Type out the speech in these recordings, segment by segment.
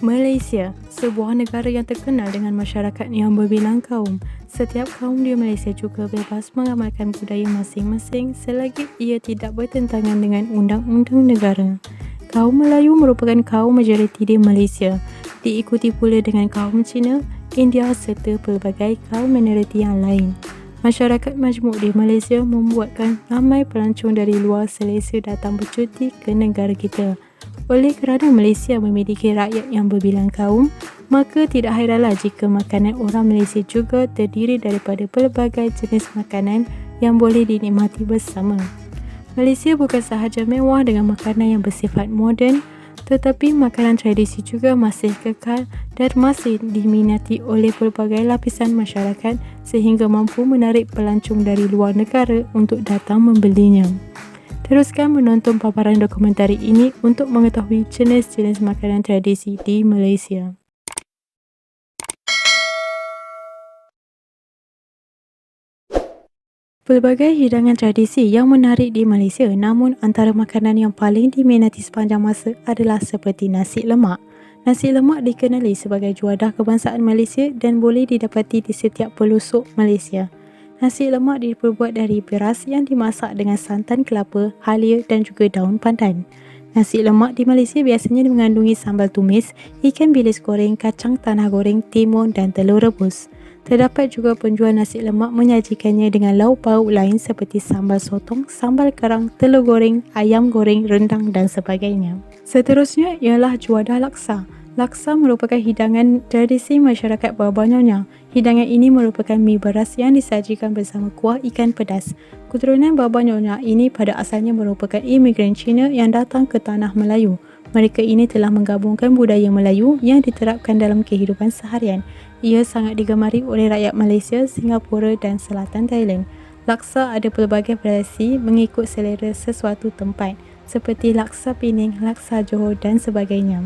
Malaysia, sebuah negara yang terkenal dengan masyarakat yang berbilang kaum. Setiap kaum di Malaysia juga bebas mengamalkan budaya masing-masing selagi ia tidak bertentangan dengan undang-undang negara. Kaum Melayu merupakan kaum majoriti di Malaysia, diikuti pula dengan kaum Cina, India serta pelbagai kaum minoriti yang lain. Masyarakat majmuk di Malaysia membuatkan ramai pelancong dari luar selesa datang bercuti ke negara kita. Oleh kerana Malaysia memiliki rakyat yang berbilang kaum, maka tidak hairanlah jika makanan orang Malaysia juga terdiri daripada pelbagai jenis makanan yang boleh dinikmati bersama. Malaysia bukan sahaja mewah dengan makanan yang bersifat moden, tetapi makanan tradisi juga masih kekal dan masih diminati oleh pelbagai lapisan masyarakat sehingga mampu menarik pelancong dari luar negara untuk datang membelinya. Teruskan menonton paparan dokumentari ini untuk mengetahui jenis-jenis makanan tradisi di Malaysia. Pelbagai hidangan tradisi yang menarik di Malaysia, namun antara makanan yang paling diminati sepanjang masa adalah seperti nasi lemak. Nasi lemak dikenali sebagai juadah kebangsaan Malaysia dan boleh didapati di setiap pelosok Malaysia. Nasi lemak diperbuat dari beras yang dimasak dengan santan kelapa, halia dan juga daun pandan. Nasi lemak di Malaysia biasanya mengandungi sambal tumis, ikan bilis goreng, kacang tanah goreng, timun dan telur rebus. Terdapat juga penjual nasi lemak menyajikannya dengan lauk pauk lain seperti sambal sotong, sambal kerang, telur goreng, ayam goreng, rendang dan sebagainya. Seterusnya ialah juadah laksa. Laksa merupakan hidangan tradisi masyarakat Bawah Nyonya. Hidangan ini merupakan mi beras yang disajikan bersama kuah ikan pedas. Keturunan Bawah Nyonya ini pada asalnya merupakan imigran Cina yang datang ke tanah Melayu. Mereka ini telah menggabungkan budaya Melayu yang diterapkan dalam kehidupan seharian. Ia sangat digemari oleh rakyat Malaysia, Singapura dan selatan Thailand. Laksa ada pelbagai variasi mengikut selera sesuatu tempat, seperti laksa Pening, laksa Johor dan sebagainya.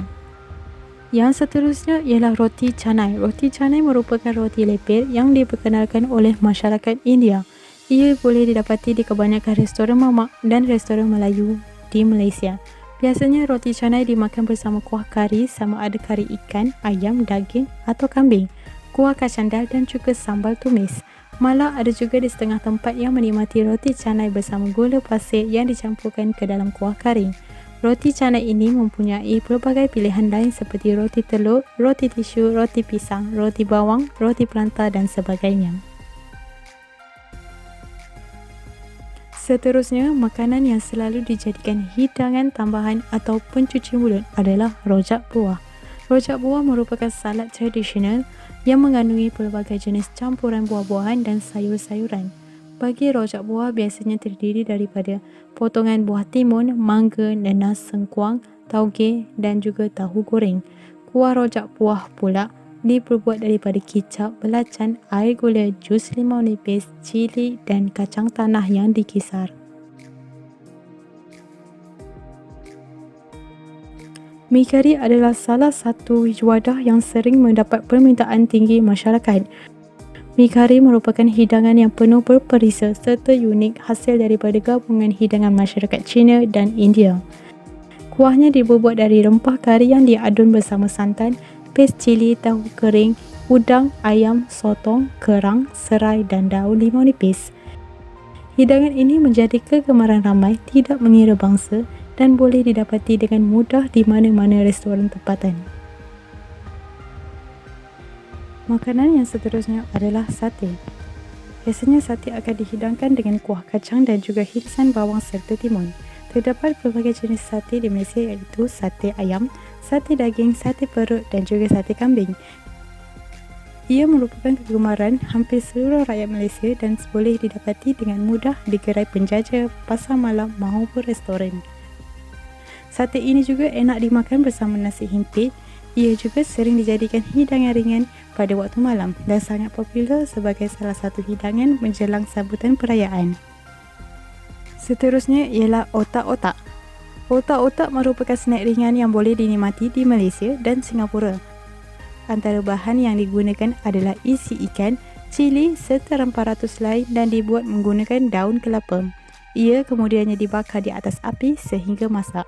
Yang seterusnya ialah roti canai. Roti canai merupakan roti lepet yang diperkenalkan oleh masyarakat India. Ia boleh didapati di kebanyakan restoran mamak dan restoran Melayu di Malaysia. Biasanya roti canai dimakan bersama kuah kari sama ada kari ikan, ayam, daging atau kambing, kuah kacang dal dan juga sambal tumis. Malah ada juga di setengah tempat yang menikmati roti canai bersama gula pasir yang dicampurkan ke dalam kuah kari. Roti canai ini mempunyai pelbagai pilihan lain seperti roti telur, roti tisu, roti pisang, roti bawang, roti pelantar dan sebagainya. Seterusnya, makanan yang selalu dijadikan hidangan tambahan atau pencuci mulut adalah rojak buah. Rojak buah merupakan salad tradisional yang mengandungi pelbagai jenis campuran buah-buahan dan sayur-sayuran. Bagi rojak buah biasanya terdiri daripada potongan buah timun, mangga, nanas, sengkuang, tauge dan juga tahu goreng. Kuah rojak buah pula diperbuat daripada kicap, belacan, air gula, jus limau nipis, cili dan kacang tanah yang dikisar. Mi kari adalah salah satu juadah yang sering mendapat permintaan tinggi masyarakat. Mi kari merupakan hidangan yang penuh berperisa serta unik hasil daripada gabungan hidangan masyarakat Cina dan India. Kuahnya dibuat dari rempah kari yang diadun bersama santan, pes cili, tahu kering, udang, ayam, sotong, kerang, serai dan daun limau nipis. Hidangan ini menjadi kegemaran ramai tidak mengira bangsa dan boleh didapati dengan mudah di mana-mana restoran tempatan. Makanan yang seterusnya adalah sate. Biasanya sate akan dihidangkan dengan kuah kacang dan juga hirisan bawang serta timun. Terdapat pelbagai jenis sate di Malaysia iaitu sate ayam, sate daging, sate perut dan juga sate kambing. Ia merupakan kegemaran hampir seluruh rakyat Malaysia dan boleh didapati dengan mudah di gerai penjajah, pasar malam maupun restoran. Sate ini juga enak dimakan bersama nasi himpit. Ia juga sering dijadikan hidangan ringan pada waktu malam dan sangat popular sebagai salah satu hidangan menjelang sambutan perayaan. Seterusnya ialah otak-otak. Otak-otak merupakan snack ringan yang boleh dinikmati di Malaysia dan Singapura. Antara bahan yang digunakan adalah isi ikan, cili serta rempah ratus lain dan dibuat menggunakan daun kelapa. Ia kemudiannya dibakar di atas api sehingga masak.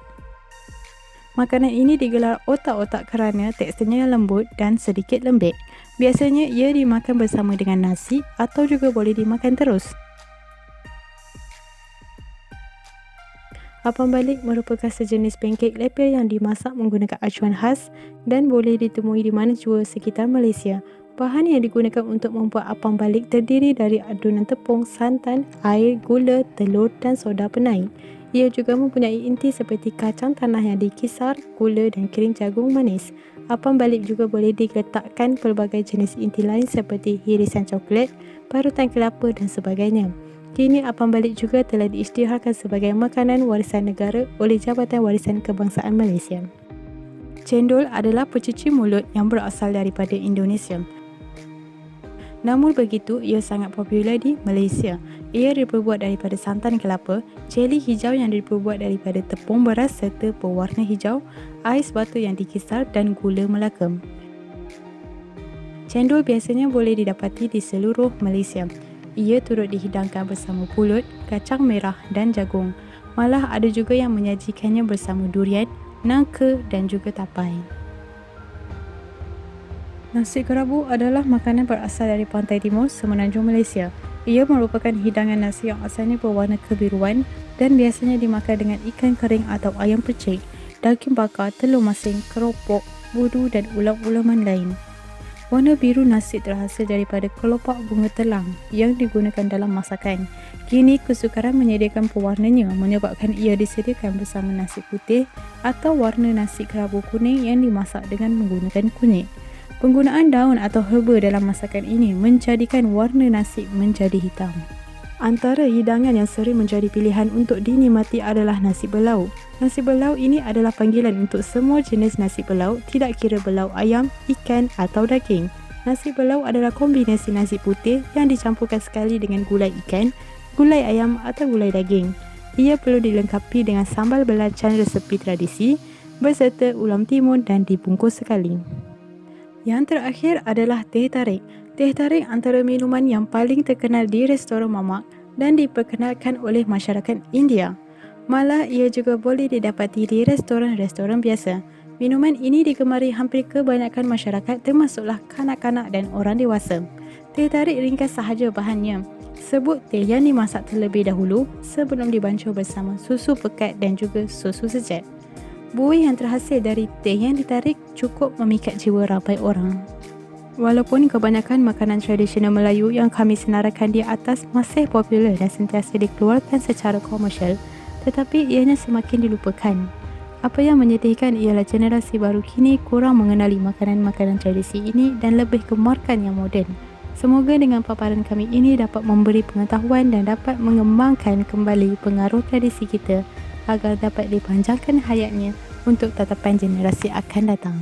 Makanan ini digelar otak-otak kerana teksturnya yang lembut dan sedikit lembek. Biasanya ia dimakan bersama dengan nasi atau juga boleh dimakan terus. Apam balik merupakan sejenis pancake lepel yang dimasak menggunakan acuan khas dan boleh ditemui di mana jua sekitar Malaysia. Bahan yang digunakan untuk membuat apam balik terdiri dari adunan tepung, santan, air, gula, telur dan soda penaik. Ia juga mempunyai inti seperti kacang tanah yang dikisar, gula dan kering jagung manis. Apam balik juga boleh diletakkan pelbagai jenis inti lain seperti irisan coklat, parutan kelapa dan sebagainya. Kini apam balik juga telah diisytiharkan sebagai makanan warisan negara oleh Jabatan Warisan Kebangsaan Malaysia. Cendol adalah pencuci mulut yang berasal daripada Indonesia. Namun begitu, ia sangat popular di Malaysia. Ia diperbuat daripada santan kelapa, jeli hijau yang diperbuat daripada tepung beras serta berwarna hijau, ais batu yang dikisar dan gula melaka. Cendol biasanya boleh didapati di seluruh Malaysia. Ia turut dihidangkan bersama pulut, kacang merah dan jagung. Malah ada juga yang menyajikannya bersama durian, nangka dan juga tapai. Nasi kerabu adalah makanan berasal dari pantai timur semenanjung Malaysia. Ia merupakan hidangan nasi yang asalnya berwarna kebiruan dan biasanya dimakan dengan ikan kering atau ayam percik, daging bakar, telur masin, keropok, budu dan ulam-ulaman lain. Warna biru nasi terhasil daripada kelopak bunga telang yang digunakan dalam masakan. Kini kesukaran menyediakan pewarnanya menyebabkan ia disediakan bersama nasi putih atau warna nasi kerabu kuning yang dimasak dengan menggunakan kunyit. Penggunaan daun atau herba dalam masakan ini menjadikan warna nasi menjadi hitam. Antara hidangan yang sering menjadi pilihan untuk dinikmati adalah nasi berlauk. Nasi berlauk ini adalah panggilan untuk semua jenis nasi berlauk, tidak kira berlauk ayam, ikan atau daging. Nasi berlauk adalah kombinasi nasi putih yang dicampurkan sekali dengan gulai ikan, gulai ayam atau gulai daging. Ia perlu dilengkapi dengan sambal belacan resepi tradisi beserta ulam timun dan dibungkus sekali. Yang terakhir adalah teh tarik. Teh tarik antara minuman yang paling terkenal di restoran mamak dan diperkenalkan oleh masyarakat India. Malah ia juga boleh didapati di restoran-restoran biasa. Minuman ini digemari hampir kebanyakan masyarakat termasuklah kanak-kanak dan orang dewasa. Teh tarik ringkas sahaja bahannya. Sebut teh yang dimasak terlebih dahulu sebelum dibancuh bersama susu pekat dan juga susu secat. Buih yang terhasil dari teh yang ditarik cukup memikat jiwa ramai orang. Walaupun kebanyakan makanan tradisional Melayu yang kami senaraikan di atas masih popular dan sentiasa dikeluarkan secara komersial, tetapi ianya semakin dilupakan. Apa yang menyedihkan ialah generasi baru kini kurang mengenali makanan-makanan tradisi ini dan lebih gemarkan yang moden. Semoga dengan paparan kami ini dapat memberi pengetahuan dan dapat mengembangkan kembali pengaruh tradisi kita agar dapat dipanjangkan hayatnya untuk tatapan generasi akan datang.